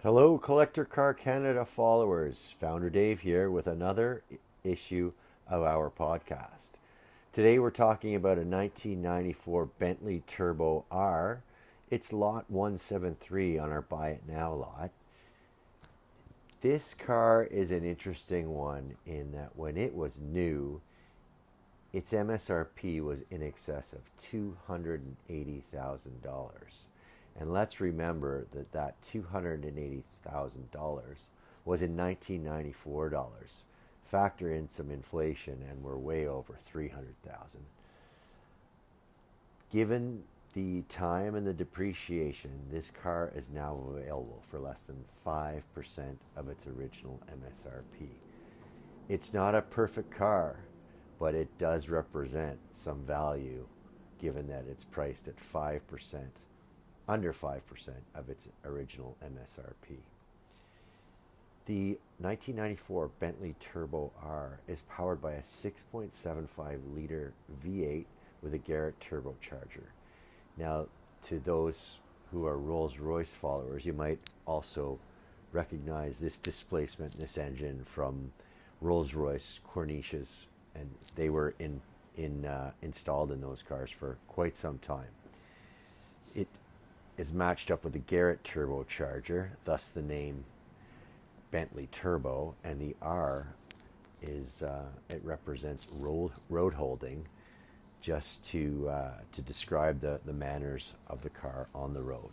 Hello, Collector Car Canada followers. Founder Dave here with another issue of our podcast. Today we're talking about a 1994 Bentley Turbo R. It's lot 173 on our Buy It Now lot. This car is an interesting one in that when it was new, its MSRP was in excess of $280,000. And let's remember that $280,000 was in 1994 dollars. Factor in some inflation and we're way over 300,000. Given the time and the depreciation, this car is now available for less than 5% of its original MSRP. It's not a perfect car, but it does represent some value given that it's priced at 5%, under 5% of its original MSRP. The 1994 Bentley Turbo R is powered by a 6.75 liter V8 with a Garrett turbocharger. Now, to those who are Rolls-Royce followers, you might also recognize this displacement, this engine from Rolls-Royce Corniches, and they were installed in those cars for quite some time. It is matched up with a Garrett turbocharger, thus the name Bentley Turbo, and the R is it represents road holding, just to describe the manners of the car on the road.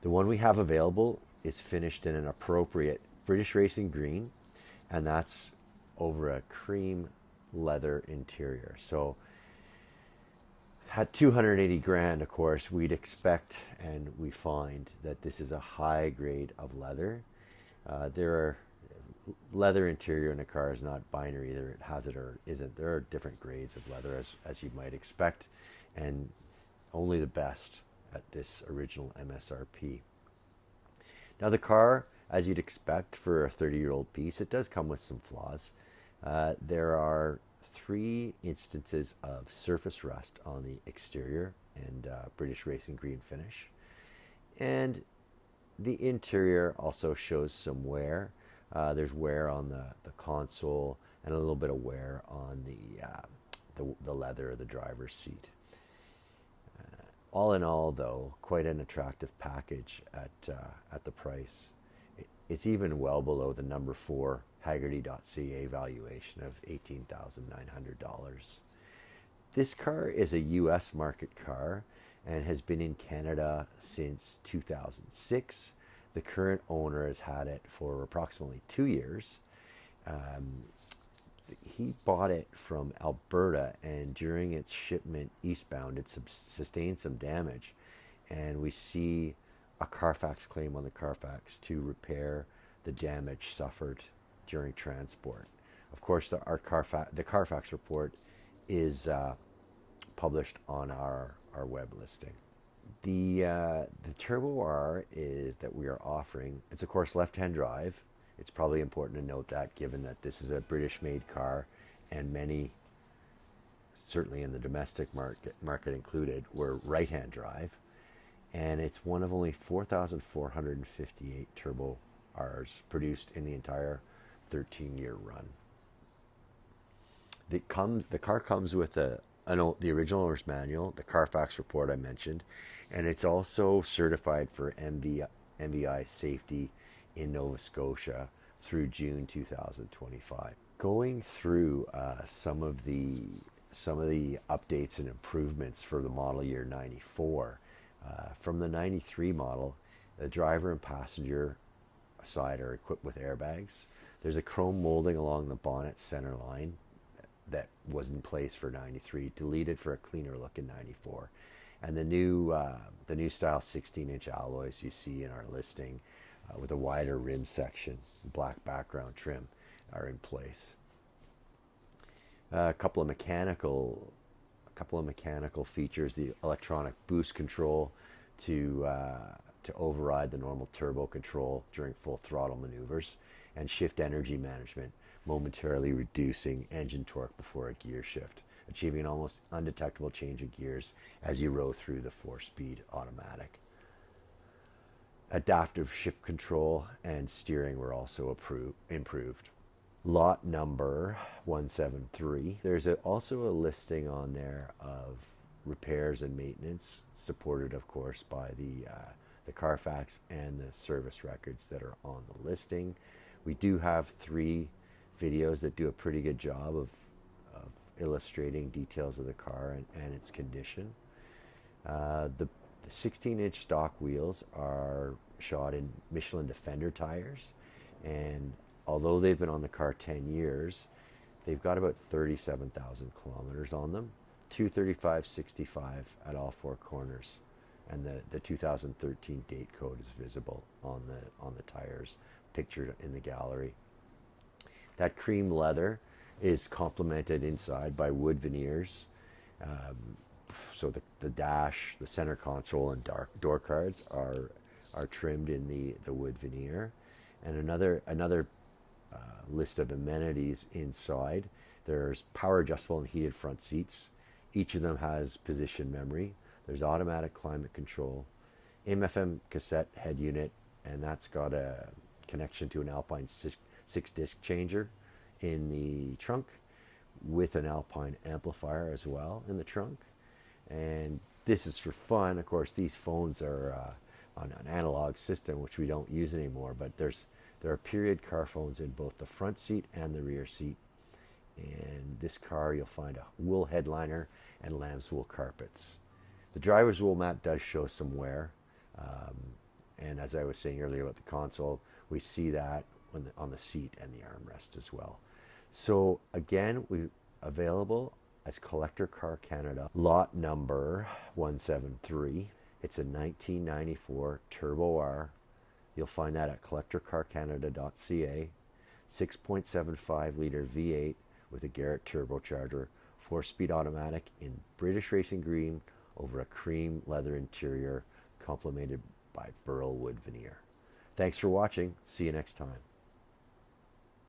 The one we have available is finished in an appropriate British Racing green, and that's over a cream leather interior. So at 280 grand, of course, we'd expect and we find that this is a high grade of leather. There are leather interior in a car is not binary, either it has it or isn't. There are different grades of leather as you might expect, and only the best at this original MSRP. Now the car, as you'd expect for a 30-year-old piece, it does come with some flaws. There are 3 instances of surface rust on the exterior and British Racing green finish. And the interior also shows some wear. There's wear on the console and a little bit of wear on the leather of the driver's seat. All in all, though, quite an attractive package at the price. It's even well below the number 4 Haggerty.ca valuation of $18,900. This car is a U.S. market car and has been in Canada since 2006. The current owner has had it for approximately 2 years. He bought it from Alberta, and during its shipment eastbound, it sustained some damage. And we see a Carfax claim on the Carfax to repair the damage suffered during transport. Of course, the Carfax report is published on our web listing. The Turbo R is that we are offering. It's of course left-hand drive. It's probably important to note that, given that this is a British-made car, and many, certainly in the domestic market included, were right-hand drive. And it's one of only 4,458 Turbo Rs produced in the entire 13-year run. The car comes with the original owner's manual, the Carfax report I mentioned, and it's also certified for MVI safety in Nova Scotia through June 2025. Going through some of the updates and improvements for the model year 94. From the 93 model, the driver and passenger side are equipped with airbags. There's a chrome molding along the bonnet center line that was in place for 93, deleted for a cleaner look in 94. And the new style 16-inch alloys you see in our listing, with a wider rim section, black background trim, are in place. A couple of mechanical features: the electronic boost control to override the normal turbo control during full throttle maneuvers, and shift energy management, momentarily reducing engine torque before a gear shift, achieving an almost undetectable change of gears as you row through the 4-speed automatic. Adaptive shift control and steering were also improved. Lot number 173. There's also a listing on there of repairs and maintenance, supported, of course, by the Carfax and the service records that are on the listing. We do have 3 videos that do a pretty good job of illustrating details of the car and its condition. The 16-inch stock wheels are shod in Michelin Defender tires, and although they've been on the car 10 years, they've got about 37,000 kilometers on them. 235/65 at all 4 corners, and the 2013 date code is visible on the tires, pictured in the gallery. That cream leather is complemented inside by wood veneers. So the dash, the center console, and door cards are trimmed in the wood veneer. And another list of amenities inside. There's power adjustable and heated front seats. Each of them has position memory. There's automatic climate control, AM/FM cassette head unit, and that's got a connection to an Alpine 6-disc changer in the trunk, with an Alpine amplifier as well in the trunk. And this is for fun. Of course, these phones are on an analog system, which we don't use anymore, but there are period car phones in both the front seat and the rear seat. In this car, you'll find a wool headliner and lamb's wool carpets. The driver's wool mat does show some wear, and as I was saying earlier about the console, we see that on the seat and the armrest as well. So again, we available as Collector Car Canada, lot number 173. It's a 1994 Turbo R. You'll find that at collectorcarcanada.ca. 6.75 liter V8 with a Garrett turbocharger, 4-speed automatic in British Racing Green over a cream leather interior, complemented by burl wood veneer. Thanks for watching. See you next time.